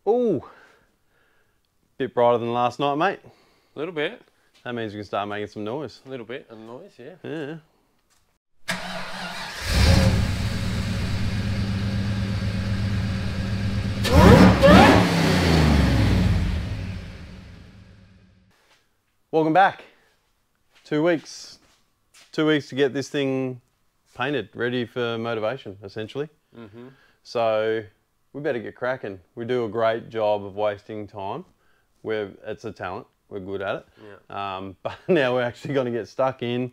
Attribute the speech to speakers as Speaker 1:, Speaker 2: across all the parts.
Speaker 1: Ooh, bit brighter than last night, mate.
Speaker 2: A little bit.
Speaker 1: That means we can start making some noise.
Speaker 2: A little bit of noise, yeah.
Speaker 1: Yeah. Welcome back. 2 weeks. 2 weeks to get this thing painted, ready for motivation, essentially.
Speaker 2: Mm-hmm.
Speaker 1: So we better get cracking. We do a great job of wasting time. It's a talent. We're good at it.
Speaker 2: Yeah.
Speaker 1: But now we're actually going to get stuck in.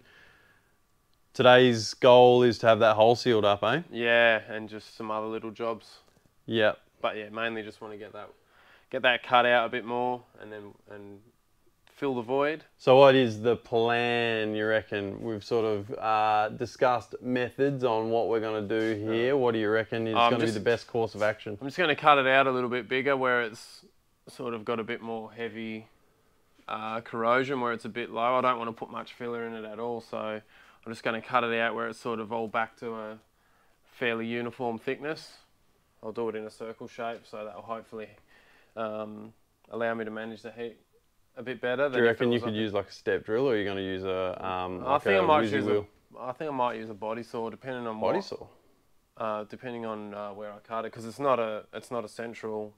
Speaker 1: Today's goal is to have that hole sealed up, eh?
Speaker 2: Yeah, and just some other little jobs.
Speaker 1: Yep.
Speaker 2: But yeah, mainly just want to get that cut out a bit more and fill the void.
Speaker 1: So what is the plan, you reckon? We've sort of discussed methods on what we're going to do here. What do you reckon is going to be the best course of action?
Speaker 2: I'm just going to cut it out a little bit bigger where it's sort of got a bit more heavy corrosion, where it's a bit low. I don't want to put much filler in it at all, so I'm just going to cut it out where it's sort of all back to a fairly uniform thickness. I'll do it in a circle shape, so that will hopefully allow me to manage the heat a bit better.
Speaker 1: Do you reckon you could use like a step drill, or are you going to use a
Speaker 2: I think I might use a body saw, depending on
Speaker 1: body saw.
Speaker 2: Depending on where I cut it, because it's not a central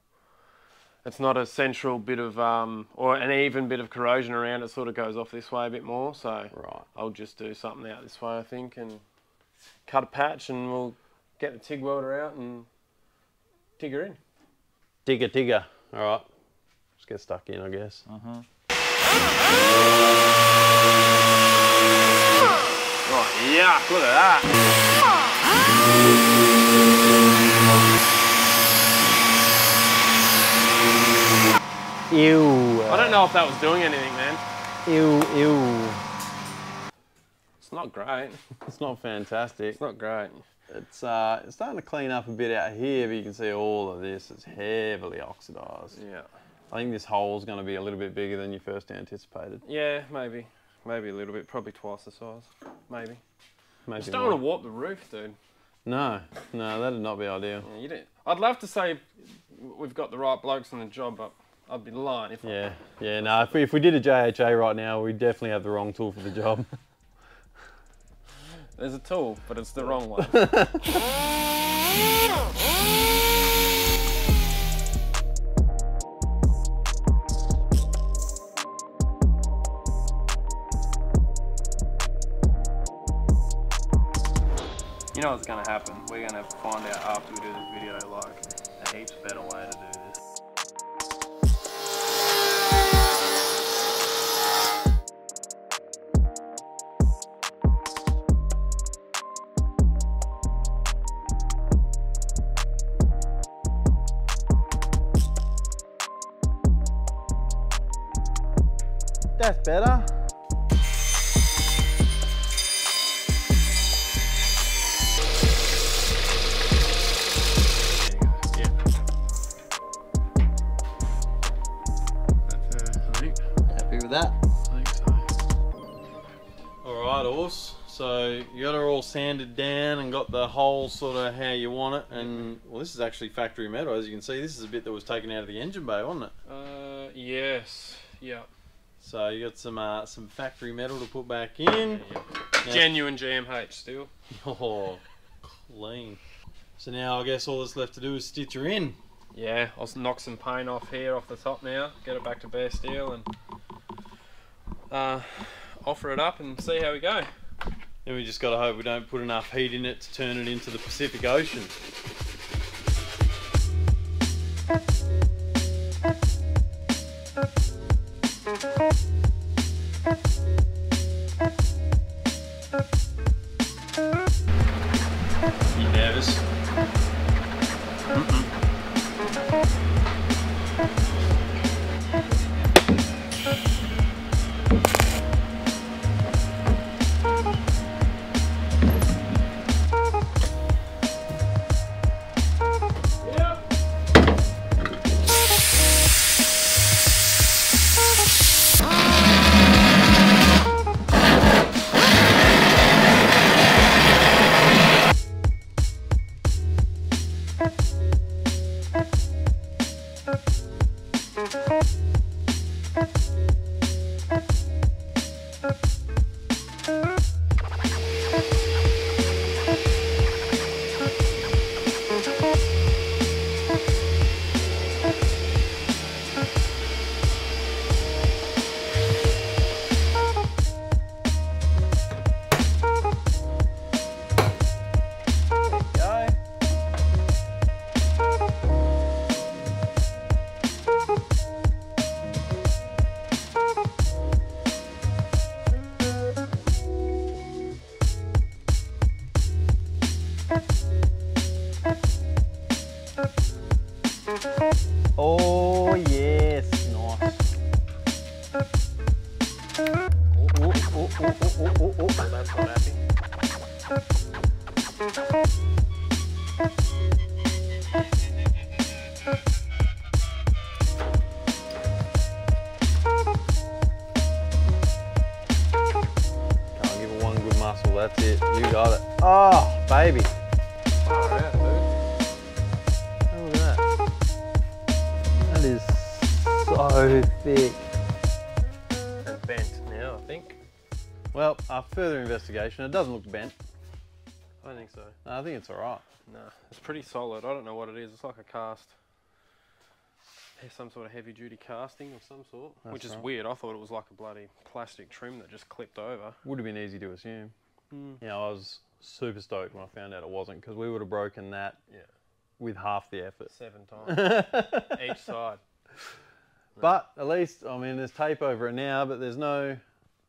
Speaker 2: bit of or an even bit of corrosion around. It sort of goes off this way a bit more, so
Speaker 1: right.
Speaker 2: I'll just do something out this way, I think, and cut a patch, and we'll get the TIG welder out and dig her in.
Speaker 1: Digger. All right. Just get stuck in, I guess.
Speaker 2: Oh, yuck, look at that.
Speaker 1: Ew.
Speaker 2: I don't know if that was doing anything, man.
Speaker 1: Ew.
Speaker 2: It's not great.
Speaker 1: It's not fantastic.
Speaker 2: It's not great.
Speaker 1: It's starting to clean up a bit out here, but you can see all of this is heavily oxidised.
Speaker 2: Yeah.
Speaker 1: I think this hole's going to be a little bit bigger than you first anticipated.
Speaker 2: Yeah, maybe. Maybe a little bit. Probably twice the size. Maybe. Just don't
Speaker 1: more.
Speaker 2: want to warp the roof, dude.
Speaker 1: No, that'd not be ideal.
Speaker 2: Yeah, you didn't. I'd love to say we've got the right blokes on the job, but I'd be lying if
Speaker 1: no. If we did a JHA right now, we'd definitely have the wrong tool for the job.
Speaker 2: There's a tool, but it's the wrong one. You know what's going to happen? We're going to find out after we do this video, like, a heaps better way to do this.
Speaker 1: That's better. That.
Speaker 2: I think so.
Speaker 1: Alright, Ors. So you got her all sanded down and got the hole sort of how you want it, and well, this is actually factory metal, as you can see. This is a bit that was taken out of the engine bay, wasn't it?
Speaker 2: Yes. Yeah.
Speaker 1: So you got some factory metal to put back in.
Speaker 2: Yeah. Genuine GMH still.
Speaker 1: Oh, clean. So now I guess all that's left to do is stitch her in.
Speaker 2: Yeah, I'll knock some paint off here, off the top now, get it back to bare steel, and offer it up and see how we go.
Speaker 1: Then we just got to hope we don't put enough heat in it to turn it into the Pacific Ocean. You nervous? Oh yes, nice.
Speaker 2: Oh, that's not happy.
Speaker 1: Can't give it one good muscle, that's it. You got it. Oh, baby.
Speaker 2: Far out, dude.
Speaker 1: Oh, look at that. That is so thick.
Speaker 2: And bent now, I think.
Speaker 1: Well, after further investigation, it doesn't look bent.
Speaker 2: I don't think so.
Speaker 1: No, I think it's alright.
Speaker 2: No, it's pretty solid. I don't know what it is. It's like a cast. Some sort of heavy duty casting of some sort.
Speaker 1: That's
Speaker 2: which is
Speaker 1: right.
Speaker 2: weird. I thought it was like a bloody plastic trim that just clipped over.
Speaker 1: Would have been easy to assume. Yeah, I was super stoked when I found out it wasn't, because we would have broken that with half the effort.
Speaker 2: 7 times. Each side.
Speaker 1: But at least, I mean, there's tape over it now, but there's no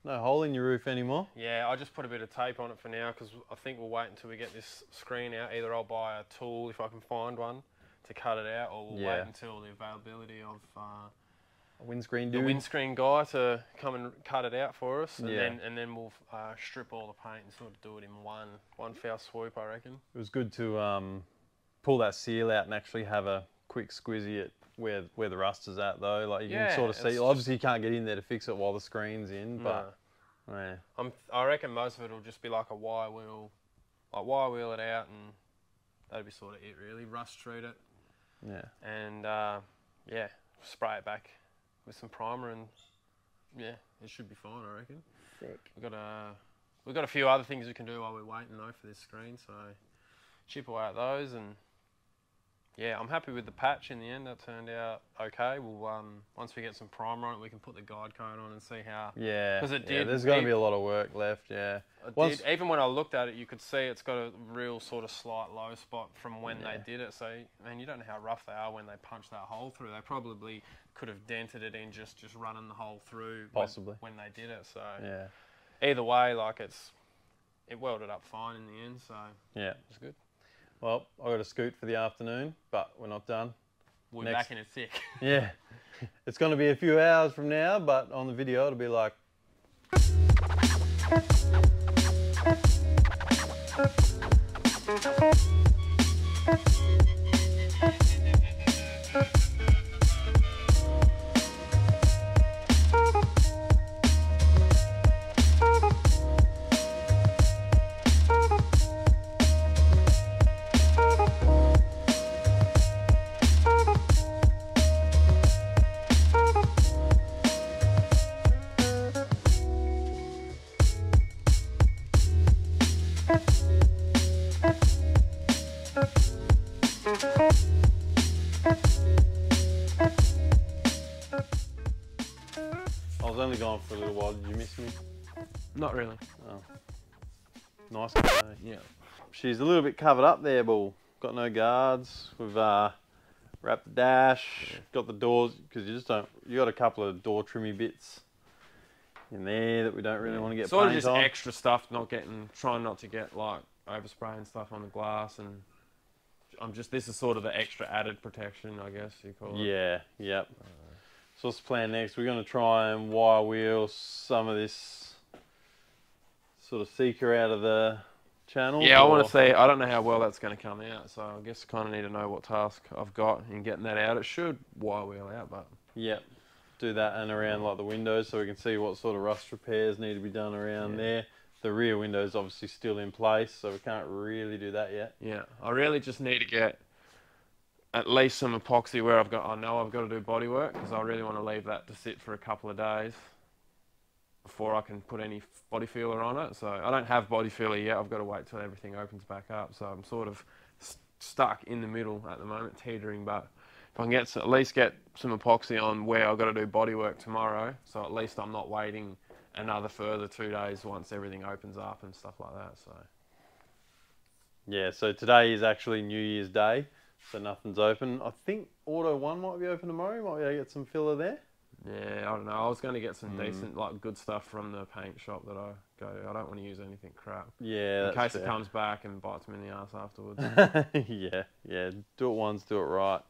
Speaker 1: hole in your roof anymore.
Speaker 2: Yeah, I just put a bit of tape on it for now because I think we'll wait until we get this screen out. Either I'll buy a tool if I can find one to cut it out, or we'll wait until the availability of
Speaker 1: A windscreen
Speaker 2: the
Speaker 1: dude.
Speaker 2: windscreen guy to come and cut it out for us, and
Speaker 1: Yeah.
Speaker 2: then we'll strip all the paint and sort of do it in one foul swoop, I reckon.
Speaker 1: It was good to pull that seal out and actually have a quick squizzy at where the rust is at, though. Like, you can sort of see. Obviously, you can't get in there to fix it while the screen's in, but yeah.
Speaker 2: I reckon most of it will just be like a wire wheel, it out, and that'd be sort of it really. Rust treat it.
Speaker 1: Yeah.
Speaker 2: And spray it back with some primer, and it should be fine, I reckon.
Speaker 1: Sick.
Speaker 2: We've got a few other things we can do while we're waiting though for this screen, so chip away at those, and I'm happy with the patch in the end. That turned out okay. We'll once we get some primer on it, we can put the guide coat on and see how.
Speaker 1: Yeah.
Speaker 2: Because it did.
Speaker 1: There's going to be a lot of work left. Yeah.
Speaker 2: Even when I looked at it, you could see it's got a real sort of slight low spot from when they did it. So, man, you don't know how rough they are when they punch that hole through. They probably could have dented it in just running the hole through.
Speaker 1: Possibly.
Speaker 2: When they did it. So,
Speaker 1: yeah.
Speaker 2: either way, like it welded up fine in the end. So,
Speaker 1: yeah,
Speaker 2: it's good.
Speaker 1: Well, I've got to scoot for the afternoon, but we're not done.
Speaker 2: We're back in it thick.
Speaker 1: Yeah. It's going to be a few hours from now, but on the video it'll be like... I was only gone for a little while. Did you miss me?
Speaker 2: Not really.
Speaker 1: Oh. Nice guy.
Speaker 2: Yeah.
Speaker 1: She's a little bit covered up there, Bull. Got no guards. We've wrapped the dash, got the doors, because you just don't... You got a couple of door trimmy bits in there that we don't really want to get
Speaker 2: sort of
Speaker 1: paint
Speaker 2: just
Speaker 1: on.
Speaker 2: extra stuff, trying not to get like overspray and stuff on the glass, and this is sort of the extra added protection, I guess you call it.
Speaker 1: Yeah, yep. So what's the plan next? We're going to try and wire wheel some of this sort of seeker out of the channel.
Speaker 2: Yeah, I want to see. I don't know how well that's going to come out, so I guess kind of need to know what task I've got in getting that out. It should wire wheel out, but...
Speaker 1: Yep. Do that and around like the windows so we can see what sort of rust repairs need to be done around there. The rear window's obviously still in place, so we can't really do that yet.
Speaker 2: Yeah, I really just need to get at least some epoxy where I know I've got to do body work, because I really want to leave that to sit for a couple of days before I can put any body feeler on it. So I don't have body feeler yet. I've got to wait till everything opens back up. So I'm sort of stuck in the middle at the moment, teetering. But if I can at least get some epoxy on where I've got to do body work tomorrow, so at least I'm not waiting another further 2 days once everything opens up and stuff like that. So
Speaker 1: yeah, so today is actually New Year's Day, so nothing's open. I think Auto 1 might be open tomorrow. Might be able to get some filler there.
Speaker 2: Yeah, I don't know. I was going to get some decent, like, good stuff from the paint shop that I go to. I don't want to use anything crap.
Speaker 1: Yeah,
Speaker 2: in case it comes back and bites me in the ass afterwards.
Speaker 1: Yeah. Do it once, do it right.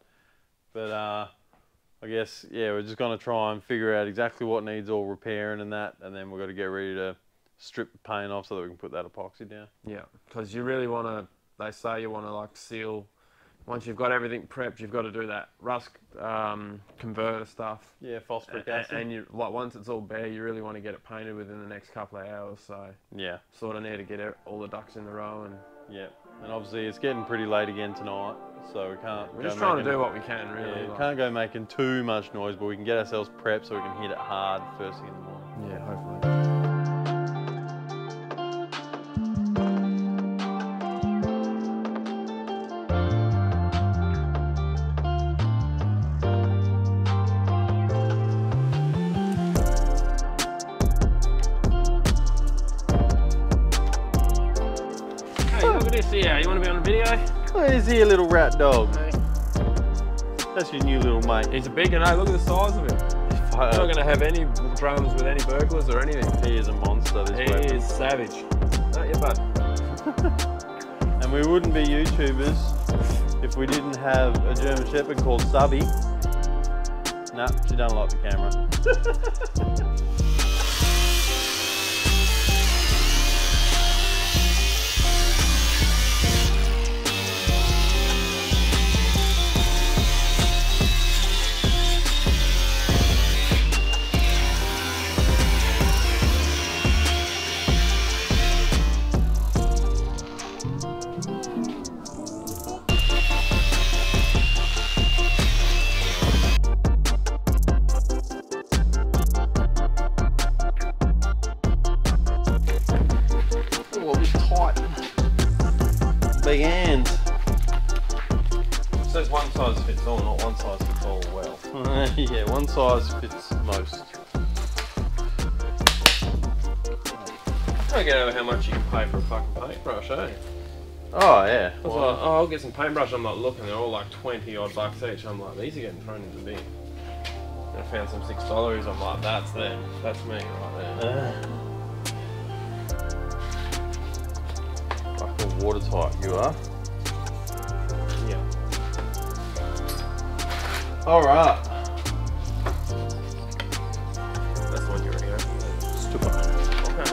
Speaker 1: But I guess, yeah, we're just going to try and figure out exactly what needs all repairing and that, and then we've got to get ready to strip the paint off so that we can put that epoxy down.
Speaker 2: Yeah, because you really want to, they say you want to like seal, once you've got everything prepped, you've got to do that rust converter stuff.
Speaker 1: Yeah, phosphoric acid.
Speaker 2: And you, like, once it's all bare, you really want to get it painted within the next couple of hours, so
Speaker 1: yeah,
Speaker 2: sort of need to get all the ducks in the row. And
Speaker 1: yeah, and obviously it's getting pretty late again tonight, so we can't.
Speaker 2: We're just trying to do what we can, really.
Speaker 1: Yeah,
Speaker 2: like.
Speaker 1: Can't go making too much noise, but we can get ourselves prepped so we can hit it hard first thing in the morning.
Speaker 2: Yeah, hopefully. Yeah, you want to be on a video?
Speaker 1: Where's here, little rat dog?
Speaker 2: Hey.
Speaker 1: That's your new little mate.
Speaker 2: He's a big one, look at the size of him. He's not going to have any drums with any burglars or anything.
Speaker 1: He is a monster, this weapon.
Speaker 2: He is savage. Aren't you, bud?
Speaker 1: And we wouldn't be YouTubers if we didn't have a German Shepherd called Subby. Nah, she don't like the camera. Big hands.
Speaker 2: It says one size fits all, not one size fits all well.
Speaker 1: Yeah, one size fits most.
Speaker 2: I can't get over how much you can pay for a fucking paintbrush, eh?
Speaker 1: Oh yeah.
Speaker 2: I was like, oh, I'll get some paintbrush. I'm like looking, they're all like 20 odd bucks each. I'm like, these are getting thrown into the bin. And I found some $6. I'm like, that's them. That's me right there.
Speaker 1: Fucking watertight you are.
Speaker 2: Yeah.
Speaker 1: Alright.
Speaker 2: That's the one you already opened.
Speaker 1: Stupid.
Speaker 2: Okay.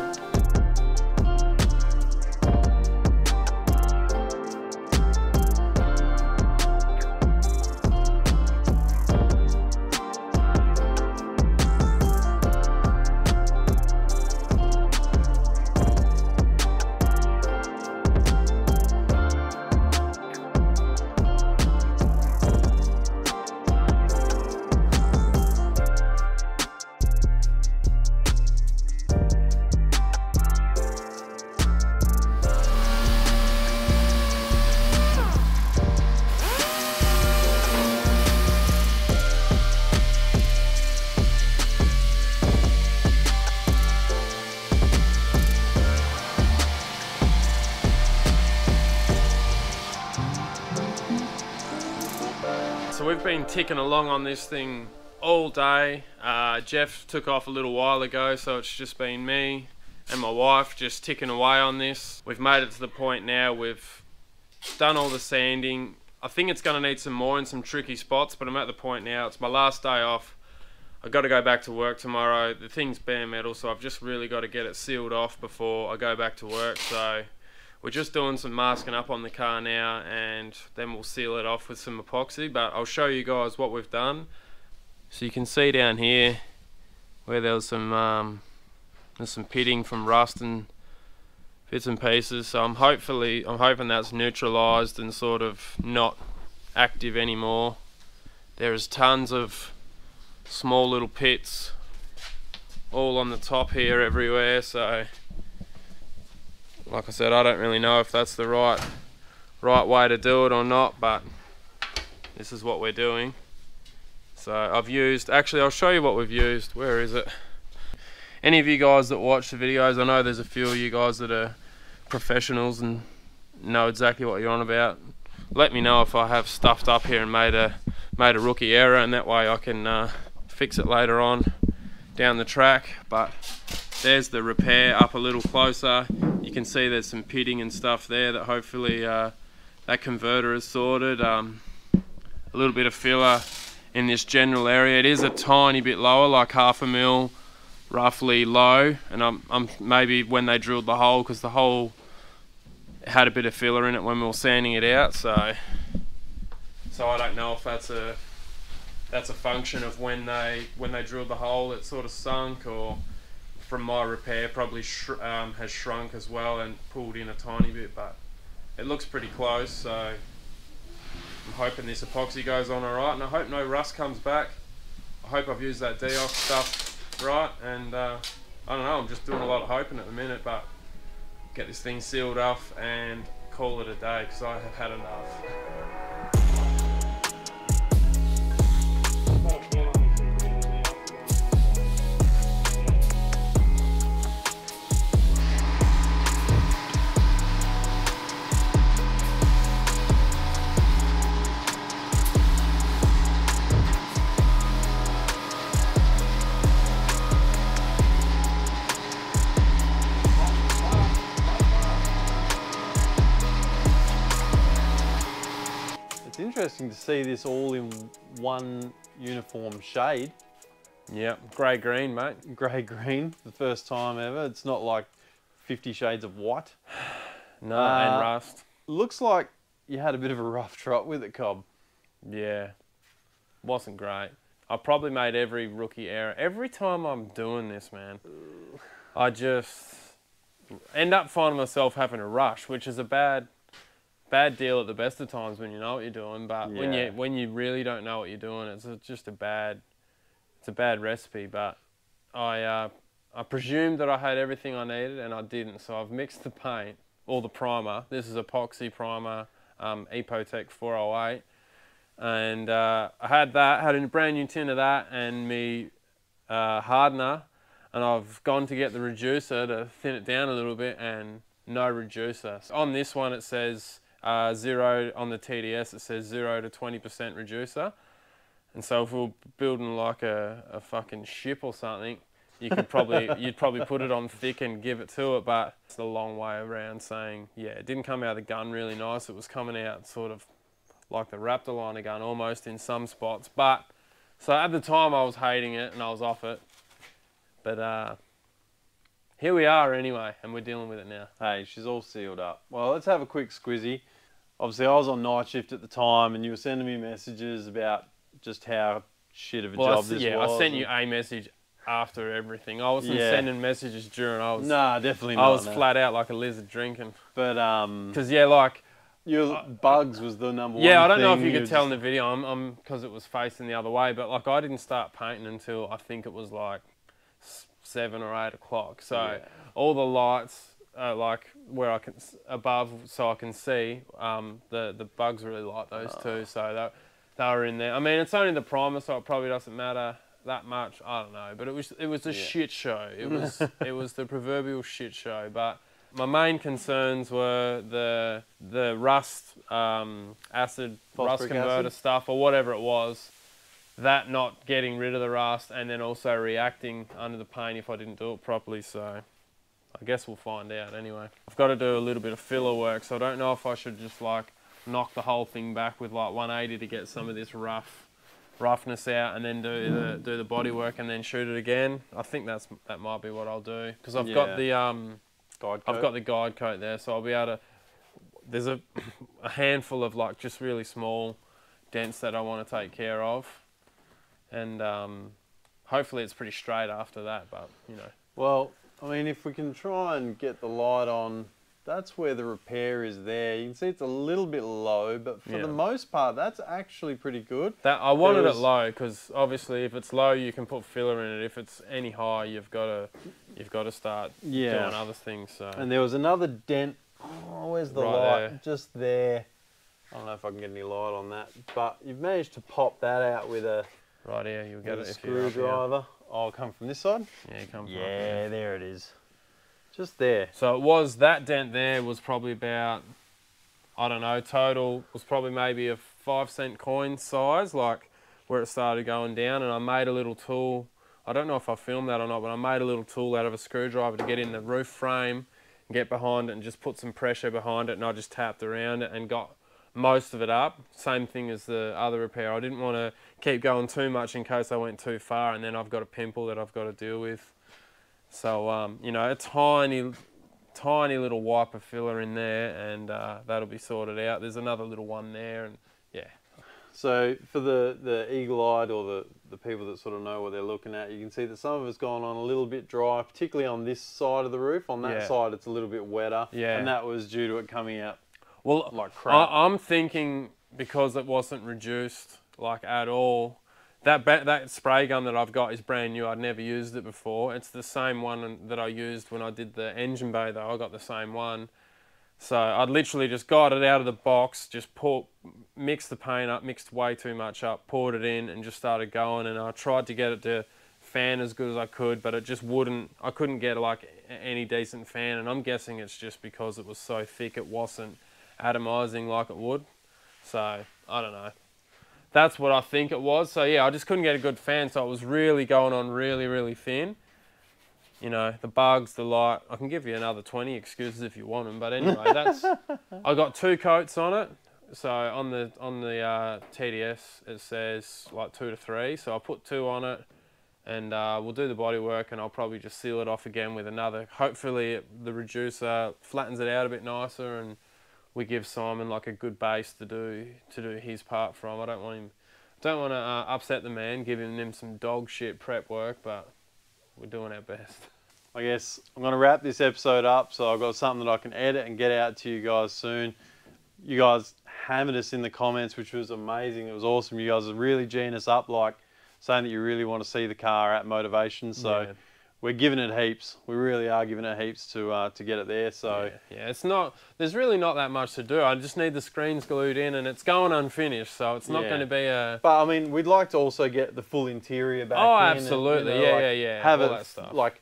Speaker 2: So we've been ticking along on this thing all day. Jeff took off a little while ago, so it's just been me and my wife just ticking away on this. We've made it to the point now, we've done all the sanding. I think it's going to need some more in some tricky spots, but I'm at the point now, it's my last day off. I've got to go back to work tomorrow. The thing's bare metal, so I've just really got to get it sealed off before I go back to work. So we're just doing some masking up on the car now, and then we'll seal it off with some epoxy. But I'll show you guys what we've done. So you can see down here where there was some pitting from rust and bits and pieces. So I'm hoping that's neutralised and sort of not active anymore. There is tons of small little pits all on the top here everywhere. So like I said, I don't really know if that's the right way to do it or not, but this is what we're doing. So I've used, actually I'll show you what we've used. Where is it? Any of you guys that watch the videos, I know there's a few of you guys that are professionals and know exactly what you're on about. Let me know if I have stuffed up here and made a rookie error, and that way I can fix it later on down the track. But there's the repair up a little closer. You can see there's some pitting and stuff there that hopefully that converter is sorted. a little bit of filler in this general area. It is a tiny bit lower, like 1/2 mil roughly low, and I'm maybe when they drilled the hole, because the hole had a bit of filler in it when we were sanding it out, so I don't know if that's a function of when they drilled the hole it sort of sunk, or from my repair probably has shrunk as well and pulled in a tiny bit, but it looks pretty close. So I'm hoping this epoxy goes on alright, and I hope no rust comes back. I hope I've used that deox stuff right, and I don't know, I'm just doing a lot of hoping at the minute, but get this thing sealed off and call it a day, because I have had enough.
Speaker 1: It's interesting to see this all in one uniform shade.
Speaker 2: Yeah, grey green, mate.
Speaker 1: Grey green, the first time ever. It's not like 50 shades of white.
Speaker 2: No, and rust.
Speaker 1: Looks like you had a bit of a rough trot with it, Cobb.
Speaker 2: Yeah, wasn't great. I probably made every rookie error. Every time I'm doing this, man, I just end up finding myself having a rush, which is a bad deal at the best of times when you know what you're doing. But
Speaker 1: Yeah.
Speaker 2: when you really don't know what you're doing, it's just a bad recipe. But I presumed that I had everything I needed, and I didn't. So I've mixed the paint, or the primer. This is epoxy primer, Epotech 408. And I had a brand new tin of that, and me hardener, and I've gone to get the reducer to thin it down a little bit, and no reducer. So on this one it says 0, on the TDS it says 0 to 20% reducer, and so if we were building like a fucking ship or something, you'd probably put it on thick and give it to it. But it's a long way around saying, yeah, it didn't come out of the gun really nice. It was coming out sort of like the Raptor liner gun almost in some spots. But so at the time I was hating it and I was off it, but here we are anyway, and we're dealing with it now.
Speaker 1: Hey, she's all sealed up. Well, let's have a quick squizzy. Obviously I was on night shift at the time, and you were sending me messages about just how shit of a job this was.
Speaker 2: Yeah, I sent you a message after everything. I wasn't sending messages during.
Speaker 1: Nah, definitely not.
Speaker 2: I was flat out like a lizard drinking.
Speaker 1: But
Speaker 2: because yeah, like
Speaker 1: your bugs was the number one.
Speaker 2: Yeah, I don't know if you could tell in the video. I'm because it was facing the other way, but like I didn't start painting until I think it was like 7 or 8 o'clock. So all the lights like where I can above, so I can see. The bugs really like those too, so they were in there. I mean, it's only the primer, so it probably doesn't matter that much. I don't know, but it was a shit show. It was the proverbial shit show. But my main concerns were the rust, acid rust converter stuff, or whatever it was. That not getting rid of the rust, and then also reacting under the paint if I didn't do it properly. So I guess we'll find out anyway. I've got to do a little bit of filler work, so I don't know if I should just like knock the whole thing back with like 180 to get some of this roughness out, and then do the body work and then shoot it again. I think that might be what I'll do, because I've got the guide coat there, so I'll be able to. There's a handful of like just really small dents that I want to take care of, and hopefully it's pretty straight after that. But you know.
Speaker 1: Well, I mean, if we can try and get the light on, that's where the repair is there. You can see it's a little bit low, but for the most part, that's actually pretty good.
Speaker 2: I wanted it low, because obviously if it's low, you can put filler in it. If it's any high, you've got to start doing other things. So. And
Speaker 1: there was another dent. Oh, where's the light? There. Just there. I don't know if I can get any light on that, but you've managed to pop that out with a
Speaker 2: right here. You'll get it if
Speaker 1: screwdriver. Oh, come from this side.
Speaker 2: Yeah, you come from
Speaker 1: yeah, there it is. Just there.
Speaker 2: So it was, that dent there was probably about, I don't know, total was probably maybe a 5-cent coin size, like where it started going down. And I made a little tool. I don't know if I filmed that or not, but I made a little tool out of a screwdriver to get in the roof frame and get behind it and just put some pressure behind it. And I just tapped around it and got most of it up. Same thing as the other repair. I didn't want to keep going too much in case I went too far and then I've got a pimple that I've got to deal with. So, you know, a tiny little wiper filler in there, and that'll be sorted out. There's another little one there, and yeah.
Speaker 1: So for the eagle-eyed or the people that sort of know what they're looking at, you can see that some of it's gone on a little bit dry, particularly on this side of the roof. On that side, it's a little bit wetter, and that was due to it coming out like crap.
Speaker 2: I'm thinking because it wasn't reduced like at all. That spray gun that I've got is brand new. I'd never used it before. It's the same one that I used when I did the engine bay though. I got the same one. So I'd literally just got it out of the box, just mixed the paint up, mixed way too much up, poured it in and just started going, and I tried to get it to fan as good as I could, but it just wouldn't. I couldn't get like any decent fan, and I'm guessing it's just because it was so thick it wasn't atomizing like it would. So I don't know. That's what I think it was. So yeah, I just couldn't get a good fan, so it was really going on really thin. You know, the bugs, the light. I can give you another 20 excuses if you want them, but anyway, that's. I got 2 coats on it. So on the TDS it says like 2 to 3. So I put 2 on it, and we'll do the body work, and I'll probably just seal it off again with another. Hopefully the reducer flattens it out a bit nicer, and we give Simon like a good base to do his part from. I don't want to upset the man, giving him some dog shit prep work, but we're doing our best.
Speaker 1: I guess I'm going to wrap this episode up, so I've got something that I can edit and get out to you guys soon. You guys hammered us in the comments, which was amazing. It was awesome. You guys are really geeing us up, like saying that you really want to see the car at Motorvation. So we're giving it heaps. We really are giving it heaps to get it there. So
Speaker 2: yeah, it's not. There's really not that much to do. I just need the screens glued in, and it's going unfinished, so it's not going to be a.
Speaker 1: But I mean, we'd like to also get the full interior back.
Speaker 2: Oh,
Speaker 1: in
Speaker 2: absolutely.
Speaker 1: And, you know,
Speaker 2: yeah.
Speaker 1: Have
Speaker 2: all
Speaker 1: it
Speaker 2: that stuff.
Speaker 1: like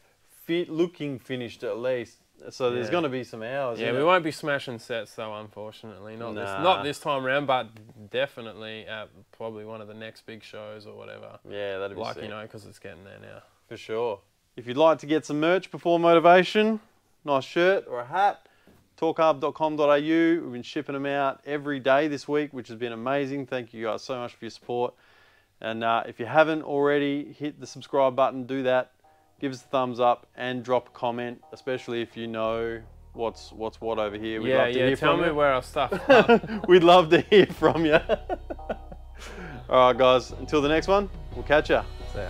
Speaker 1: looking finished at least. So there's going to be some hours.
Speaker 2: Yeah, we won't be smashing sets though, unfortunately. Not this time around, but definitely at probably one of the next big shows or whatever.
Speaker 1: Yeah, that'd be
Speaker 2: like
Speaker 1: sick.
Speaker 2: You know, because it's getting there now.
Speaker 1: For sure. If you'd like to get some merch before Motorvation, nice shirt or a hat, talkcarb.com.au. We've been shipping them out every day this week, which has been amazing. Thank you guys so much for your support. And if you haven't already, hit the subscribe button, do that. Give us a thumbs up and drop a comment, especially if you know what's what over here. We'd love to hear
Speaker 2: tell
Speaker 1: from
Speaker 2: me
Speaker 1: you.
Speaker 2: where our stuff is.
Speaker 1: We'd love to hear from you. All right, guys. Until the next one, we'll catch ya.
Speaker 2: See ya.